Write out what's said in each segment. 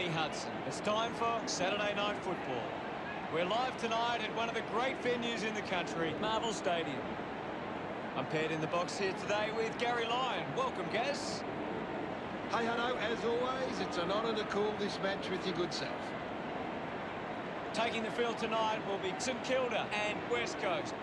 Johnny Hudson. It's time for Saturday Night Football. We're live tonight at one of the great venues in the country, Marvel Stadium. I'm paired in the box here today with Gary Lyon. Welcome, Gaz. Hey, hello. As always, it's an honour to call this match with your good self. Taking the field tonight will be St Kilda and West Coast.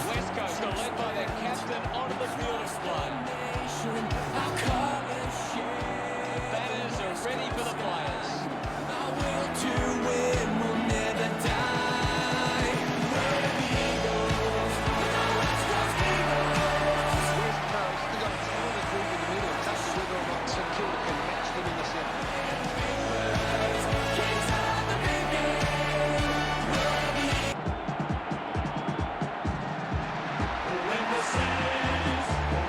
West Coast are led by their captain onto the field of play. The banners are ready for the players. West Coast, they've got a talented group in the middle. Touch whether or not St Kilda can match them in the centre.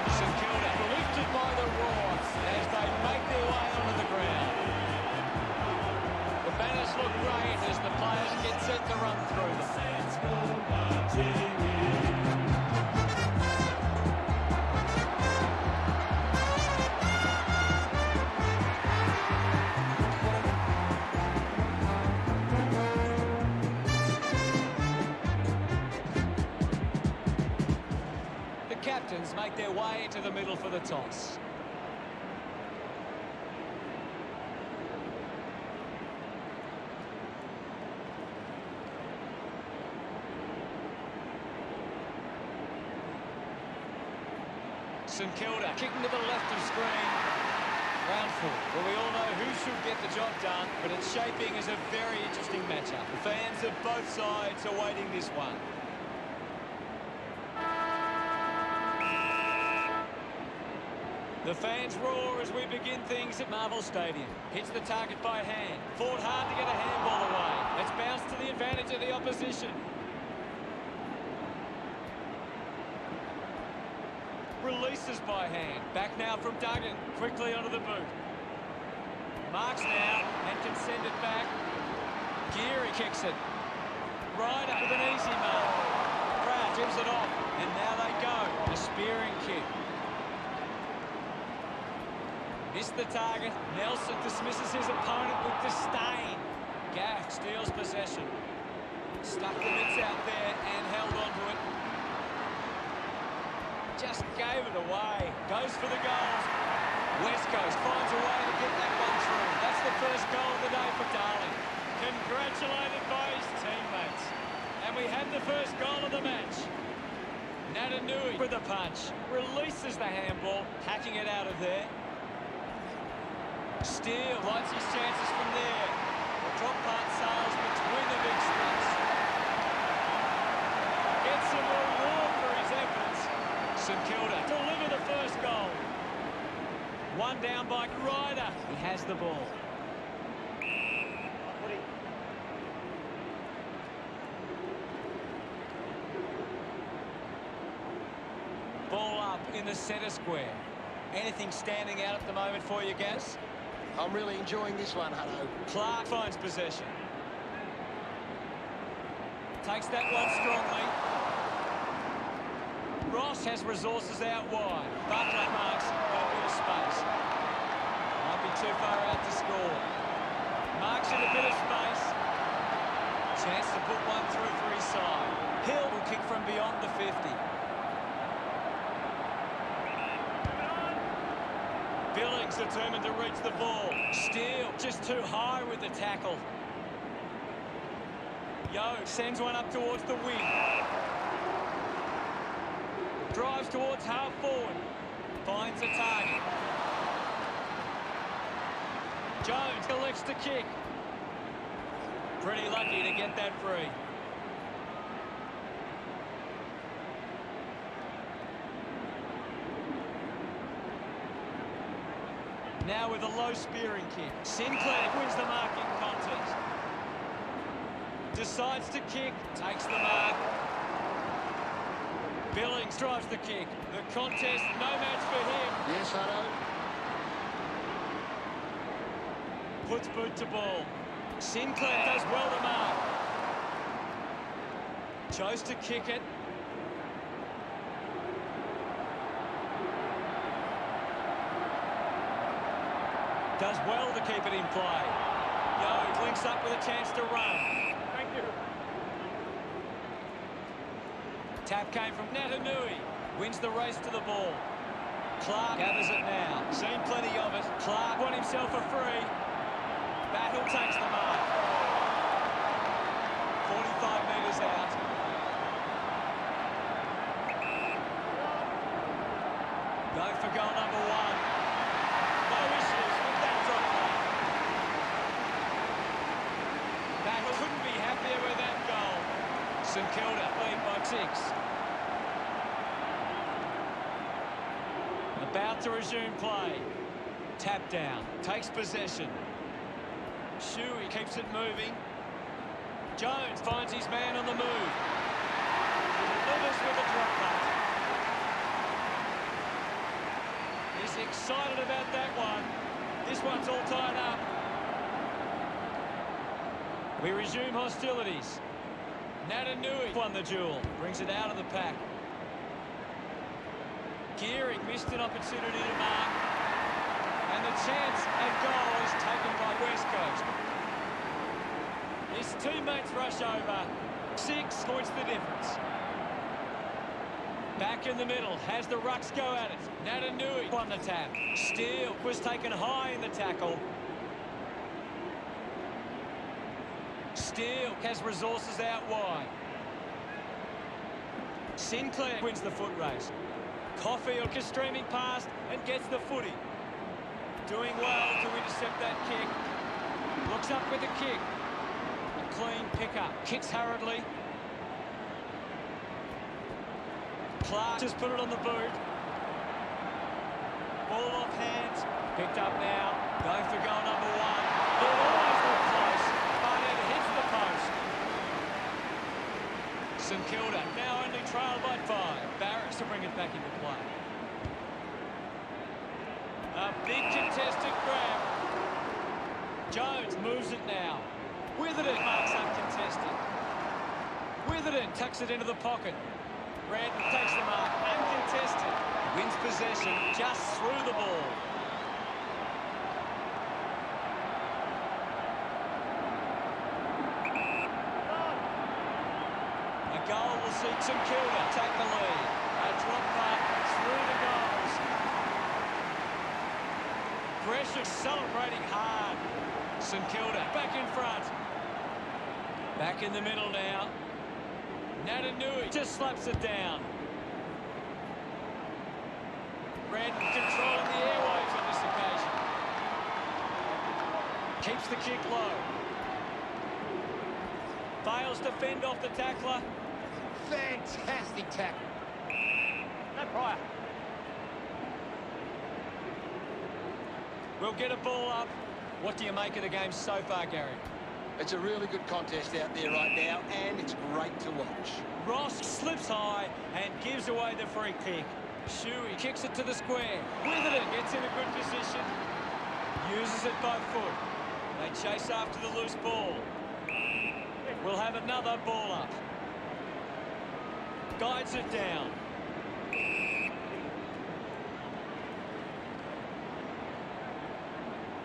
St Kilda lifted by the roar as they make their way onto the ground. The banners look great as the players get set to run through them. The captains make their way into the middle for the toss. St Kilda kicking to the left of screen. Round four. Well, we all know who should get the job done, but it's shaping as a very interesting matchup. The fans of both sides are waiting this one. The fans roar as we begin things at Marvel Stadium. Hits the target by hand. Fought hard to get a handball away. It's bounced to the advantage of the opposition. Releases by hand. Back now from Duggan. Quickly onto the boot. Marks now and can send it back. Geary kicks it. Ryder with an easy mark. Pratt gives it off. And now they go. A spearing kick. Missed the target. Nelson dismisses his opponent with disdain. Gaff steals possession. Stuck the mitts out there and held on to it. Just gave it away. Goes for the goals. West Coast finds a way to get that one through. That's the first goal of the day for Darling. Congratulated by his teammates. And we had the first goal of the match. Natanui with a punch. Releases the handball. Hacking it out of there. Steele lights his chances from there. The drop part sails between the big sticks. Gets some reward for his efforts. St Kilda deliver the first goal. One down by Ryder. He has the ball. Ball up in the centre square. Anything standing out at the moment for you, Gaz? I'm really enjoying this one, Hutto. Clark finds possession. Takes that one strongly. Ross has resources out wide. Buckley marks got a bit of space. Might be too far out to score. Marks in a bit of space. Chance to put one through for his side. Hill will kick from beyond the 50. Billings determined to reach the ball. Steele just too high with the tackle. Yo sends one up towards the wing. Drives towards half forward. Finds a target. Jones collects the kick. Pretty lucky to get that free. Now with a low spearing kick. Sinclair wins the marking contest. Decides to kick. Takes the mark. Billings drives the kick. The contest, no match for him. Yes, Hutto. Puts boot to ball. Sinclair does well to mark. Chose to kick it. Does well to keep it in play. Yo links up with a chance to run. Thank you. Tap came from Natanui. Wins the race to the ball. Clark gathers it now. Seen plenty of it. Clark won himself a free. Battle takes the mark. 45 metres out. Go for goal number one. No issues with that drop play. Battle couldn't be happier with that goal. St Kilda lead by 6. About to resume play. Tap down. Takes possession. Shuey keeps it moving. Jones finds his man on the move. Delivers with a drop punt. He's excited about that one. This one's all tied up. We resume hostilities. Natanui won the duel. Brings it out of the pack. Gearing missed an opportunity to mark. And the chance at goal is taken by West Coast. His teammates rush over. 6 points the difference. Back in the middle. Has the Rucks go at it. Natanui won the tap. Steele was taken high in the tackle. Steele has resources out wide. Sinclair wins the foot race. Caulfield is streaming past and gets the footy. Doing well to intercept that kick. Looks up with the kick. A clean pickup. Kicks hurriedly. Clark just put it on the boot. Ball off hands. Picked up now. Going for goal number one. It always looked close, but it hits the post. St Kilda now only trailed by 5. Barrett to bring it back into play. A big contested grab. Jones moves it now. Witherden marks uncontested. Witherden tucks it into the pocket. Redden takes the mark uncontested. Wins possession just through the ball. A goal will see St Kilda take the lead. A drop punt through the goals. Pressure celebrating hard. St Kilda back in front. Back in the middle now. Natanui just slaps it down. Redden controlling the airwaves on this occasion. Keeps the kick low. Fails to fend off the tackler. Fantastic tackle. No prior. We'll get a ball up. What do you make of the game so far, Gary? It's a really good contest out there right now, and it's great to watch. Ross slips high and gives away the free kick. Shuey kicks it to the square. Witherden gets in a good position. Uses it by foot. They chase after the loose ball. We'll have another ball up. Guides it down.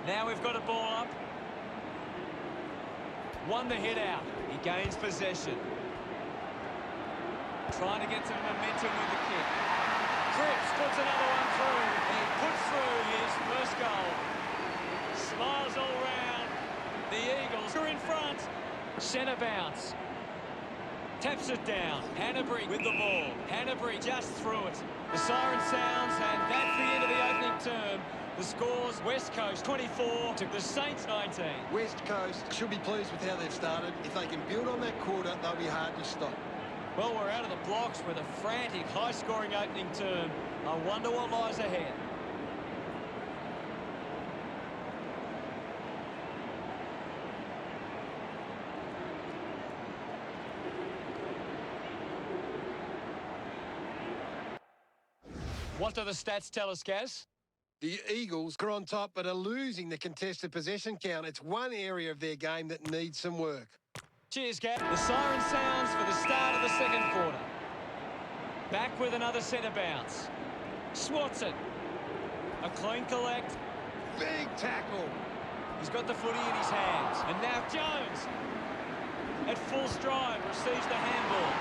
Now we've got a ball up. Won the hit out. He gains possession. Trying to get some momentum with the kick. Cripps puts another one through. He puts through his first goal. Smiles all round. The Eagles are in front. Centre bounce. Taps it down. Hanbury with the ball. Hanbury just through it. The siren sounds, and that's the end of the opening term. The scores, West Coast 24 to the Saints 19. West Coast should be pleased with how they've started. If they can build on that quarter, they'll be hard to stop. Well, we're out of the blocks with a frantic, high-scoring opening term. I wonder what lies ahead. What do the stats tell us, Gaz? The Eagles are on top but are losing the contested possession count. It's one area of their game that needs some work. Cheers, Gav. The siren sounds for the start of the second quarter. Back with another centre bounce. Swats it. A clean collect. Big tackle. He's got the footy in his hands. And now Jones, at full stride, receives the handball.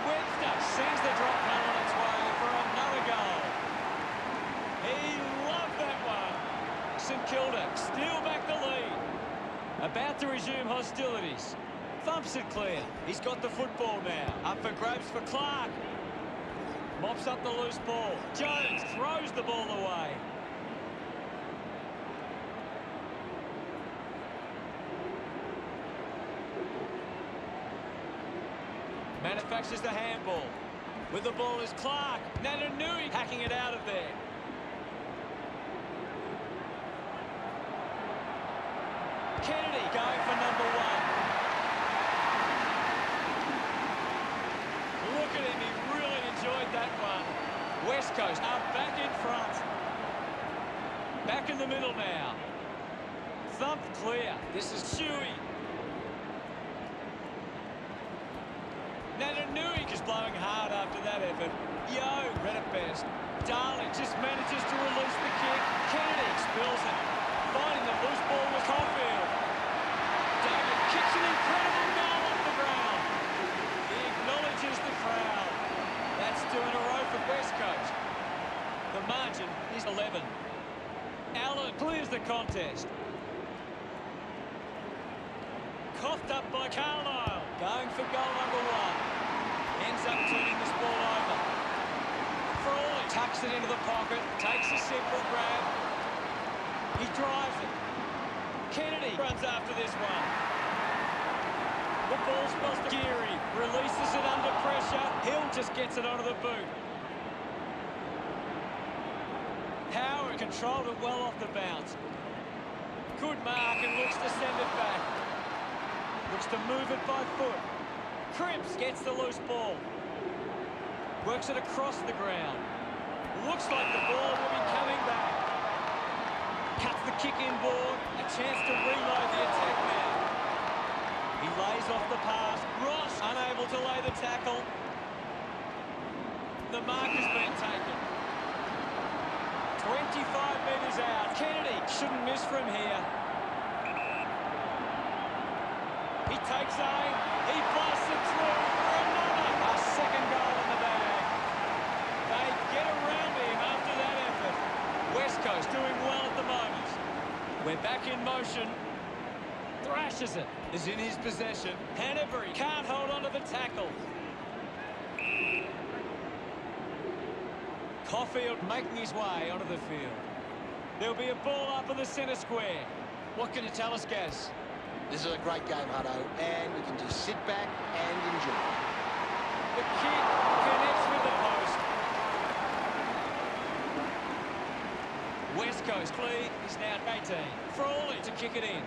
Webster sends the drop punt on its way for another goal. He loved that one. St Kilda steal back the lead. About to resume hostilities. Thumps it clear. He's got the football now. Up for grabs for Clark. Mops up the loose ball. Jones throws the ball away. Manufactures the handball. With the ball is Clark. Natanui hacking it out of there. Kennedy going for number one. Look at him, he really enjoyed that one. West Coast are back in front. Back in the middle now. Thumped clear. This is Shuey. Natanui is blowing hard after that effort. Yo, read it best. Darling just manages to release the kick. Kennedy expels it. Finding the loose ball with Caulfield. David kicks an incredible goal off the ground. He acknowledges the crowd. That's 2 in a row for West Coast. The margin is 11. Allen clears the contest. Coughed up by Carlisle. Going for goal number one. Ends up turning this ball over. Frawley tucks it into the pocket. Takes a simple grab. He drives it. Kennedy runs after this one. The ball spells to Geary. Releases it under pressure. Hill just gets it onto the boot. Howard controlled it well off the bounce. Good mark and looks to send it back. Looks to move it by foot. Cripps gets the loose ball. Works it across the ground. Looks like the ball will be coming back. Cuts the kick inboard. A chance to reload the attack now. He lays off the pass. Ross unable to lay the tackle. The mark has been taken. 25 metres out. Kennedy shouldn't miss from here. He takes aim. He blasts it through for another. A second goal in the bag. They get around him after that effort. West Coast doing well at the moment. We're back in motion. Thrashes it. Is in his possession. Hanbury can't hold on to the tackle. Caulfield making his way onto the field. There'll be a ball up in the centre square. What can you tell us, Gaz? This is a great game, Hutto, and we can just sit back and enjoy. The kick connects with the post. West Coast lead is now 18. Frawley to kick it in.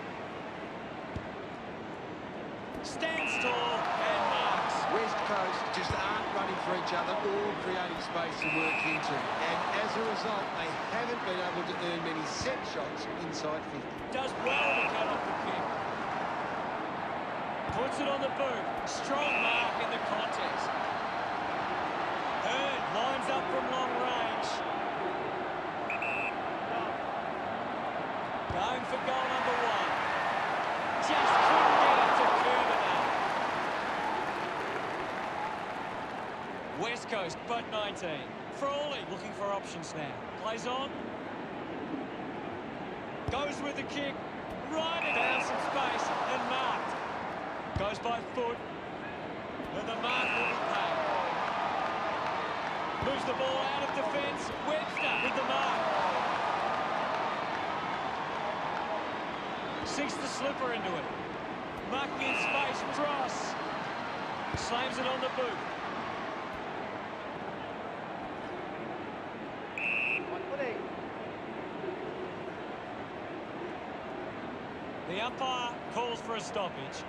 Stands tall and marks. West Coast just aren't running for each other or creating space to work into. And as a result, they haven't been able to earn many set shots inside 50. Does well to cut off the kick. Puts it on the boot. Strong mark in the contest. Hearn lines up from long range. Going for goal number one. Just couldn't get it to curve enough. West Coast, but 19. Frawley looking for options now. Plays on. Goes with the kick. Right in. Found some space and marked. Goes by foot. And the mark will be paid. Moves the ball out of defence. Webster with the mark. Sinks the slipper into it. Marking in space. Ross. Slams it on the boot. The umpire calls for a stoppage.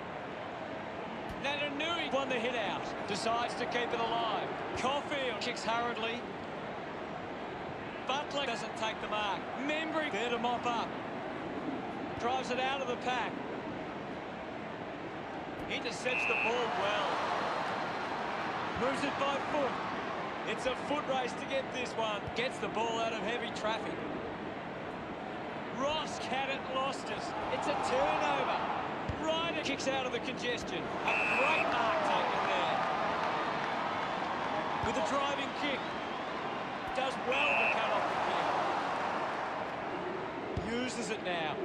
Natanui won the hit out. Decides to keep it alive. Caulfield kicks hurriedly. Butler doesn't take the mark. Membry there to mop up. Drives it out of the pack. Intercepts the ball well. Moves it by foot. It's a foot race to get this one. Gets the ball out of heavy traffic. Ross had it, lost it. It's a turnover. Ryder kicks out of the congestion. A great mark taken there. With a driving kick. Does well to cut off the kick. Uses it now.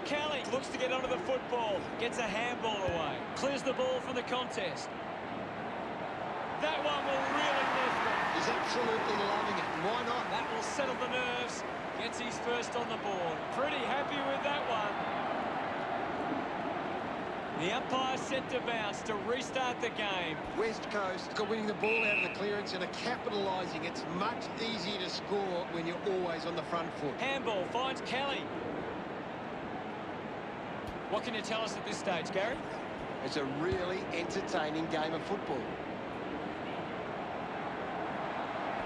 Kelly looks to get onto the football. Gets a handball away. Clears the ball from the contest. That one will really lift him. He's absolutely loving it. Why not? That will settle the nerves. Gets his first on the board. Pretty happy with that one. The umpire set to bounce to restart the game. West Coast are winning the ball out of the clearance and are capitalising. It's much easier to score when you're always on the front foot. Handball finds Kelly. What can you tell us at this stage, Gary? It's a really entertaining game of football.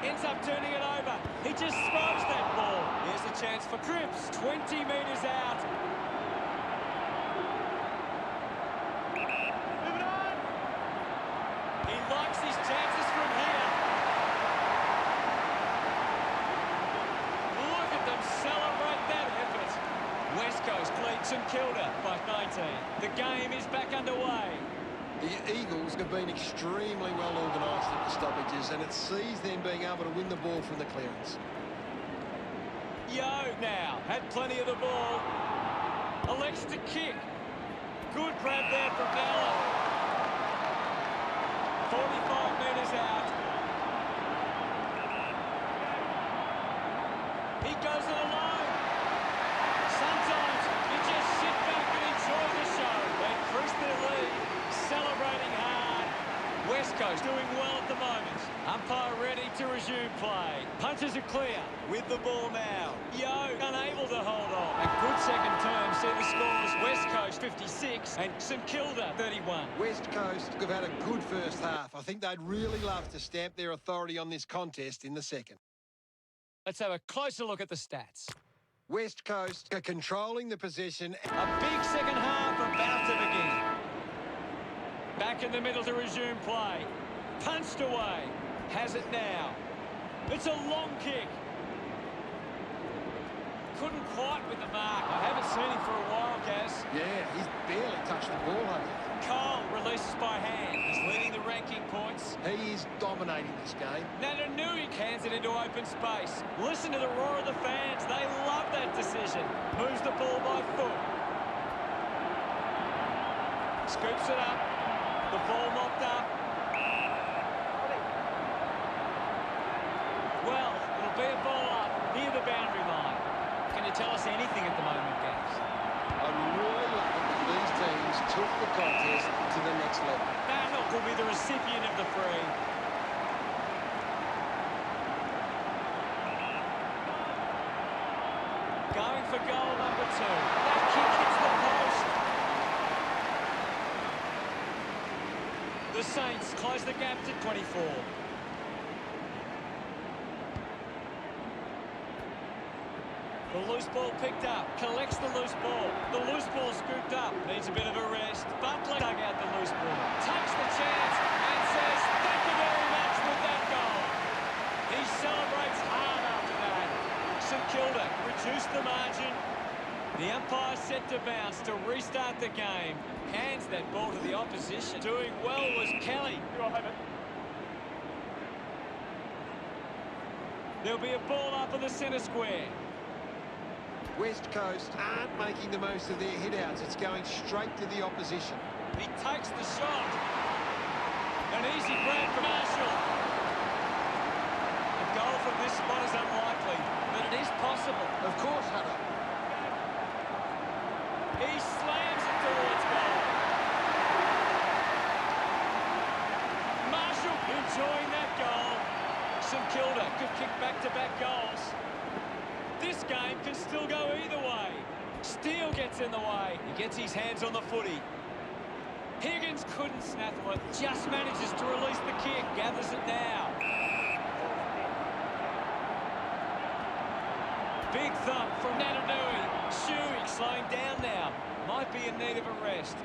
Ends up turning it over. He just throws that ball. Here's the chance for Cripps. 20 metres out. Moving on. He likes his chances from here. Look at them celebrate that effort. West Coast leads St Kilda by 19. The game is back underway. The Eagles have been extremely well organised at the stoppages, and it sees them being able to win the ball from the clearance. Yo now had plenty of the ball. Elects to kick. Good grab there from Allen. 45 metres out. He goes it alone. Sometimes you just sit back and enjoy the show. They increase their lead. Celebrating hard. West Coast doing well at the moment. Umpire ready to resume play. Punches are clear with the ball now. Yo unable to hold on. A good second term see the scores. West Coast 56 and St Kilda 31. West Coast have had a good first half. I think they'd really love to stamp their authority on this contest in the second. Let's have a closer look at the stats. West Coast are controlling the possession. A big second half about to begin. Back in the middle to resume play. Punched away. Has it now. It's a long kick. Couldn't quite with the mark. I haven't seen him for a while, Gaz. Yeah, he's barely touched the ball, hasn't he? Cole releases by hand. He's leading the ranking points. He is dominating this game. Natanui cans it into open space. Listen to the roar of the fans. They love that decision. Moves the ball by foot. Scoops it up. The ball mopped up. Well, it'll be a ball up near the boundary line. Can you tell us anything at the moment, Gaz? I'm really looking that these teams took the contest to the next level. Battle will be the recipient of the free. Going for goal number 2. That kick hits the post. The Saints close the gap to 24. The loose ball picked up, collects the loose ball. The loose ball scooped up, needs a bit of a rest. Butler dug out the loose ball, takes the chance and says, thank you very much with that goal. He celebrates hard after that. St Kilda reduced the margin. The umpire set to bounce to restart the game. Hands that ball to the opposition. Doing well was Kelly. There'll be a ball up in the centre square. West Coast aren't making the most of their hit-outs. It's going straight to the opposition. He takes the shot. An easy grab for Marshall. A goal from this spot is unlikely, but it is possible. Of course, Hunter. He slams it towards goal. Marshall enjoying that goal. St Kilda could kick back-to-back goals. This game can still go either way. Steele gets in the way. He gets his hands on the footy. Higgins couldn't snaffle it. Just manages to release the kick. Gathers it now. Big thump from Natanui. Shuey slowing down now. Might be in need of a rest.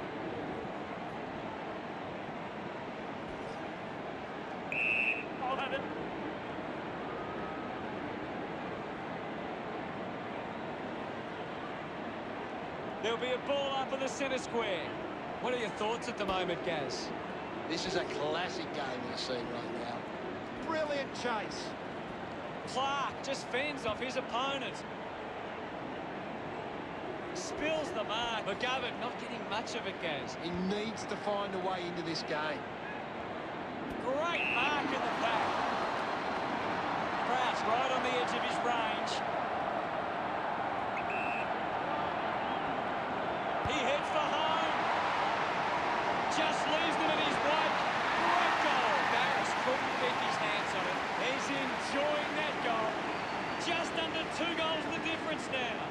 There'll be a ball up in the centre square. What are your thoughts at the moment, Gaz? This is a classic game we're seeing right now. Brilliant chase. Clark just fends off his opponent. Spills the mark. McGovern not getting much of it, Gaz. He needs to find a way into this game. Great mark in the pack. Prowse right on the edge of his range. He heads for home. Just leaves them in his wake. Great goal. Barris couldn't keep his hands on it. He's enjoying that goal. Just under 2 goals the difference now.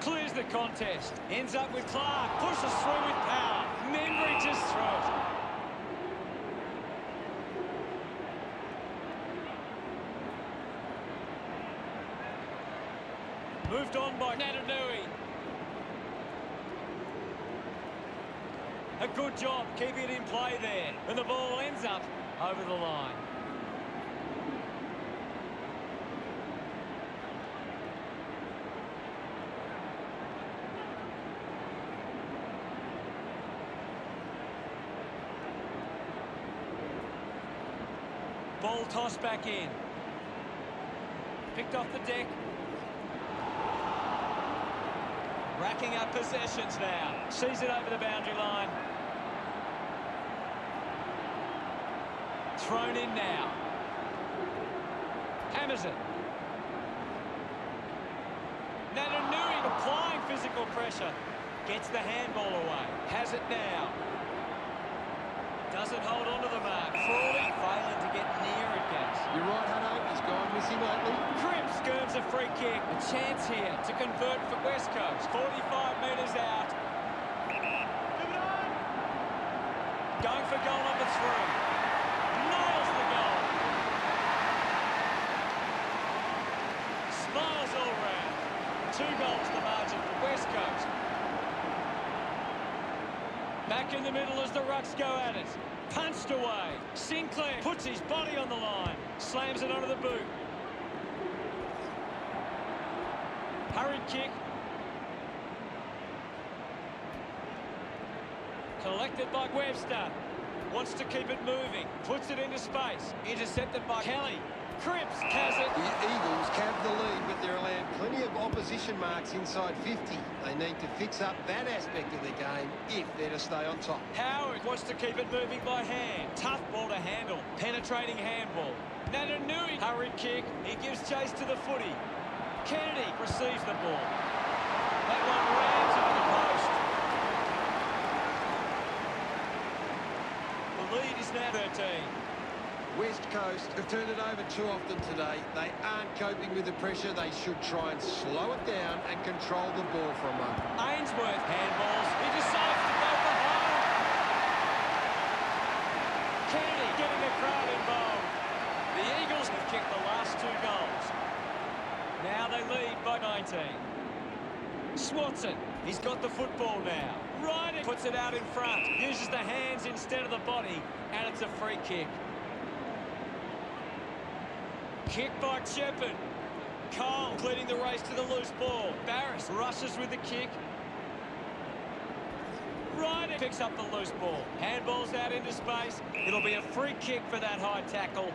Clears the contest. Ends up with Clark. Pushes through with power. Membry just through it. Moved on by Natanui. A good job keeping it in play there. And the ball ends up over the line. Ball tossed back in. Picked off the deck. Racking up possessions now. Sees it over the boundary line. Thrown in now. Hammers it. Natanui applying physical pressure. Gets the handball away. Has it now. Doesn't hold on to the mark. Frawley failing to get near it, Gaz. You're right, Hutto. He's gone missing lately. Cripps earns a free kick. A chance here to convert for West Coast. 45 metres out. Going for goal number 3. Nails the goal. Smiles all round. 2 goals the margin for West Coast. Back in the middle as the Rucks go at it. Punched away. Sinclair puts his body on the line. Slams it onto the boot. Hurried kick. Collected by Webster. Wants to keep it moving. Puts it into space. Intercepted by Kelly. Cripps has it. The Eagles have the lead, but they're allowed plenty of opposition marks inside 50. They need to fix up that aspect of their game if they're to stay on top. Howard wants to keep it moving by hand. Tough ball to handle. Penetrating handball. Natanui. Hurried kick. He gives chase to the footy. Kennedy receives the ball. That one rams into the post. The lead is now 13. West Coast have turned it over too often today. They aren't coping with the pressure. They should try and slow it down and control the ball for a moment. Ainsworth handballs. He decides to go for home. Kennedy getting the crowd involved. The Eagles have kicked the last 2 goals. Now they lead by 19. Swatson. He's got the football now. Ryder puts it out in front. Uses the hands instead of the body. And it's a free kick. Kick by Shepard. Cole leading the race to the loose ball. Barris rushes with the kick. Ryder picks up the loose ball. Handballs out into space. It'll be a free kick for that high tackle.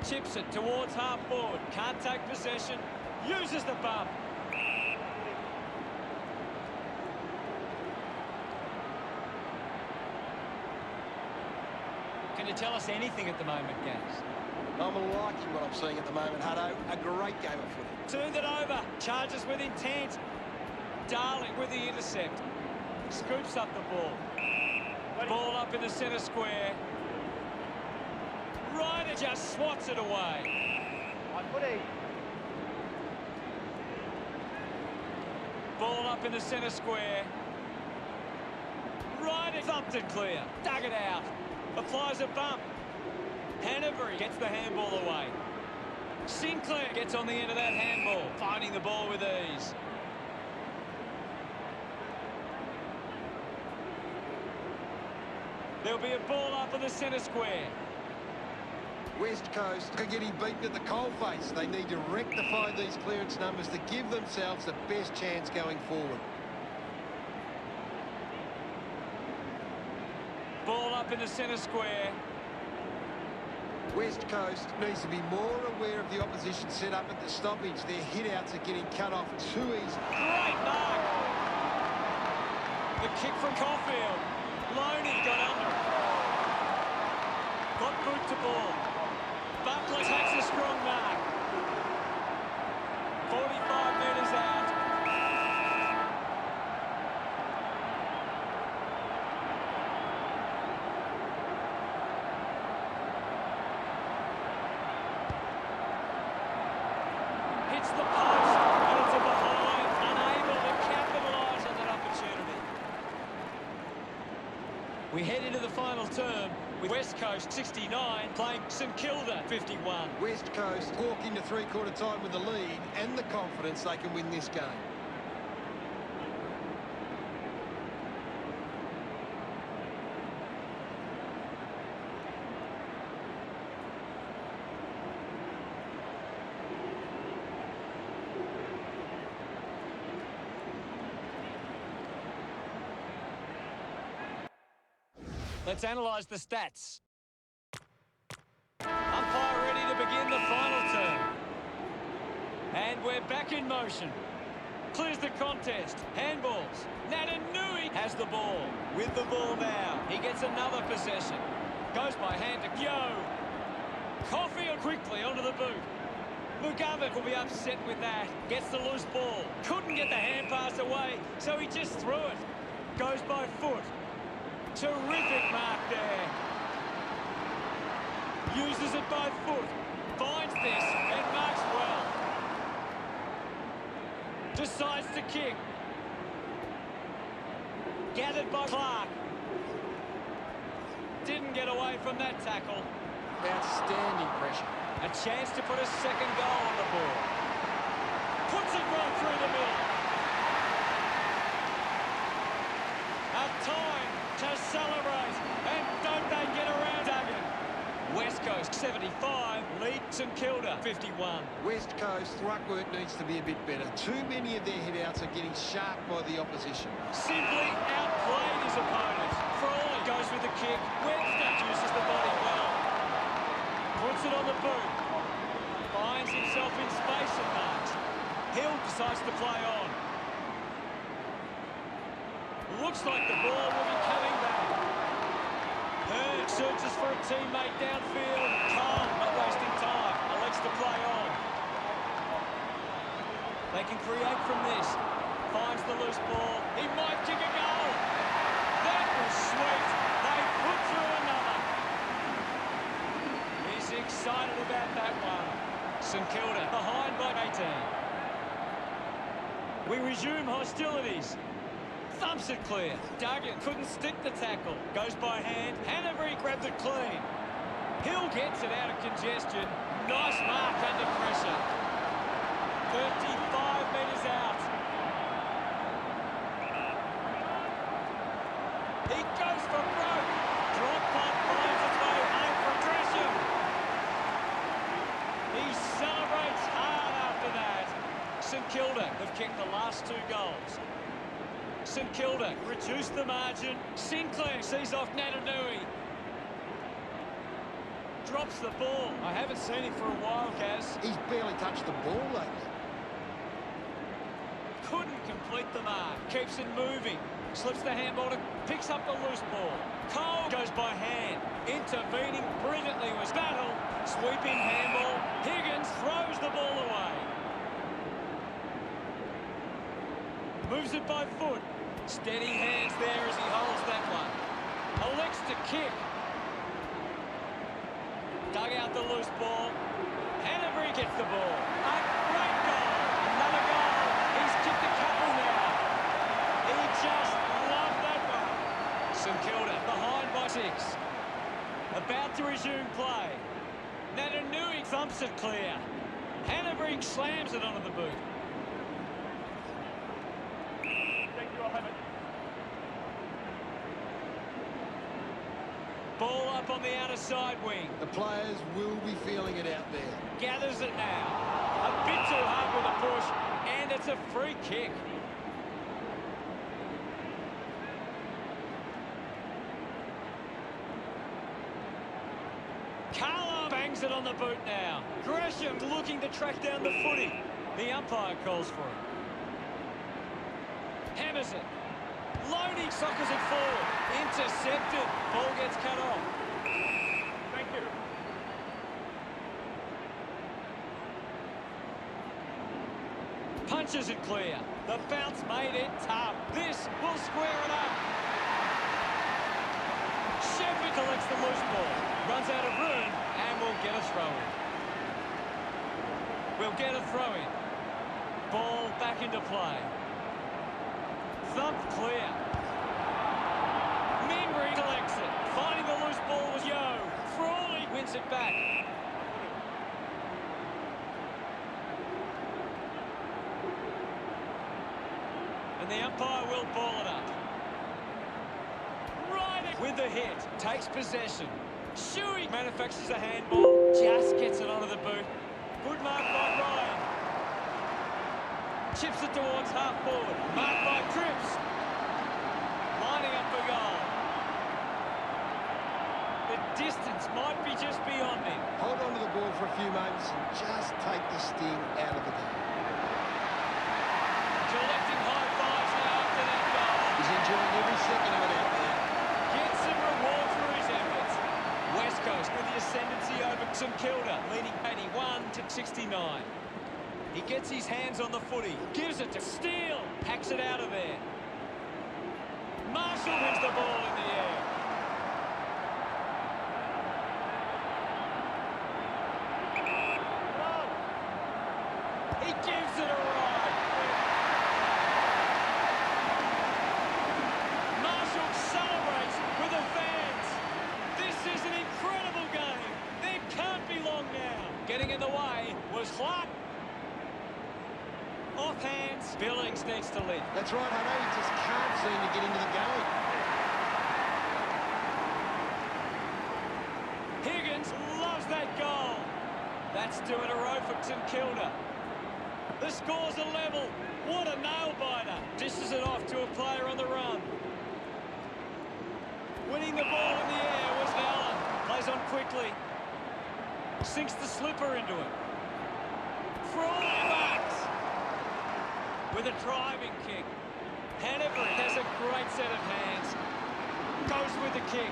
Chips it towards half forward. Can't take possession. Uses the bump. Can you tell us anything at the moment, Gaz? I'm liking what I'm seeing at the moment, Hutto. A great game of footy. Turned it over. Charges with intent. Darling with the intercept. Scoops up the ball. Ball up in the centre square. Ryder just swats it away. On footy. Ball up in the centre square. Ryder thumped it clear. Dug it out. Applies a bump. Hanbury gets the handball away. Sinclair gets on the end of that handball, finding the ball with ease. There'll be a ball up in the centre square. West Coast are getting beaten at the coalface. They need to rectify these clearance numbers to give themselves the best chance going forward. Ball up in the centre square. West Coast needs to be more aware of the opposition set up at the stoppage. Their hit-outs are getting cut off too easy. Great mark. The kick from Caulfield. Loney got under it. Got boot to ball. Butler takes a strong mark. 45 metres out. Hits the post, and it's a behind, unable to capitalise on that opportunity. We head into the final term with West Coast 69 playing St Kilda 51. West Coast walk into three-quarter time with the lead and the confidence they can win this game. Let's analyse the stats. Umpire ready to begin the final term. And we're back in motion. Clears the contest. Handballs. Natanui has the ball. With the ball now. He gets another possession. Goes by hand to Yo. Caulfield quickly onto the boot. McGovern will be upset with that. Gets the loose ball. Couldn't get the hand pass away, so he just threw it. Goes by foot. Terrific mark there. Uses it by foot. Finds this and marks well. Decides to kick. Gathered by Clark. Didn't get away from that tackle. Outstanding pressure. A chance to put a second goal on the board. Puts it right through the middle. A time to celebrate, and don't they get around Duggan. West Coast 75, lead St Kilda 51. West Coast ruck work needs to be a bit better. Too many of their hit-outs are getting sharp by the opposition. Simply outplayed his opponent. Frawley goes with the kick. Webster uses the body well. Puts it on the boot. Finds himself in space and marks. Hill decides to play on. Looks like the ball will be coming back. Hurd searches for a teammate downfield. Cole, not wasting time, elects to play on. They can create from this. Finds the loose ball. He might kick a goal. That was sweet. They put through another. He's excited about that one. St Kilda behind by 18. We resume hostilities. Thumps it clear. Duggan couldn't stick the tackle. Goes by hand. Hanbury grabs it clean. Hill gets it out of congestion. Nice mark under pressure. 35 metres out. He goes for broke. Drop punt finds its way home from Gresham. He celebrates hard after that. St Kilda have kicked the last 2 goals. St Kilda reduced the margin. Sinclair sees off Natanui. Drops the ball. I haven't seen him for a while, Gaz. He's barely touched the ball lately. Couldn't complete the mark. Keeps it moving. Slips the handball to... Picks up the loose ball. Cole goes by hand. Intervening brilliantly was Battle. Sweeping handball. Higgins throws the ball away. Moves it by foot. Steady hands there as he holds that one. Elects to kick. Dug out the loose ball. Hanbury gets the ball. A great goal. Another goal. He's kicked a couple now. He just loved that one. St Kilda behind by 6. About to resume play. Natanui thumps it clear. Hanbury slams it onto the boot. Ball up on the outer side wing. The players will be feeling it out there. Gathers it now. A bit too hard with a push, and it's a free kick. Carlo bangs it on the boot now. Gresham looking to track down the footy. The umpire calls for it. Hammers it. Loney sockers it forward. Intercepted. Ball gets cut off. Thank you. Punches it clear. The bounce made it tough. This will square it up. Sheffield collects the loose ball. Runs out of room and will get a throw-in. We'll get a throw-in. Ball back into play. Thumped clear. Mingry collects it. Finding the loose ball was Yo. Frawley wins it back. And the umpire will ball it up. Right with the hit. Takes possession. Shuey manufactures a handball. Just gets it onto the boot. Good mark by Ryan. Chips it towards half forward. Marked by Cripps. Lining up for goal. The distance might be just beyond him. Hold on to the ball for a few moments and just take the sting out of the game. Collecting high fives now after that goal. He's enjoying every second of it out there. Gets some reward for his efforts. West Coast with the ascendancy over St Kilda, leading 81 to 69. He gets his hands on the footy, gives it to Steele, hacks it out of there. Marshall wins the ball in the air. He gives it a ride. Marshall celebrates with the fans. This is an incredible game. There can't be long now. Getting in the way was Clark. Off hands, Billings needs to lead. That's right, I know he just can't seem to get into the game. Higgins loves that goal. That's 2 in a row for St Kilda. The score's a level. What a nail-biter. Dishes it off to a player on the run. Winning the ball in the air was Allen. Plays on quickly. Sinks the slipper into it. Frawley backs. With a driving kick. Hannaford has a great set of hands. Goes with the kick.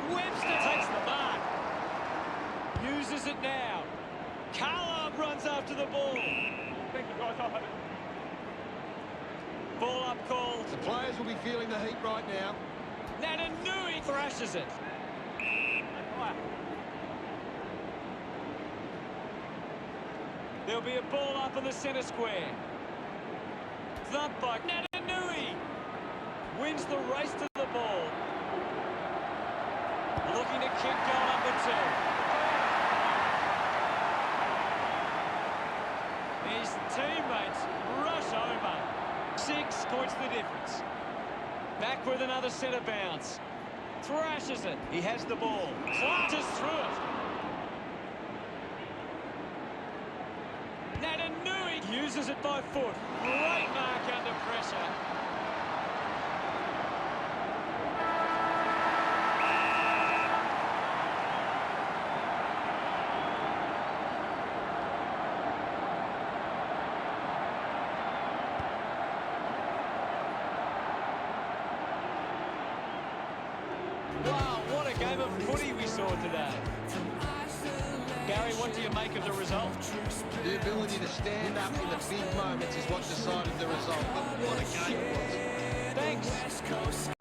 Webster takes the mark. Uses it now. Carlo runs after the ball. Thank you, guys. I'll have it. Ball up called. The players will be feeling the heat right now. Natanui thrashes it. No prior. There'll be a ball up in the centre square. Thumped by Natanui. Wins the race to the ball. Looking to kick goal number 2. His teammates rush over. 6 points the difference. Back with another centre bounce. Thrashes it. He has the ball. Clutches through it. Natanui uses it by foot. Great mark under pressure. Wow, what a game of footy we saw today. Gary, what do you make of the result? The ability to stand up in the big moments is what decided the result. But what a game it was. Thanks.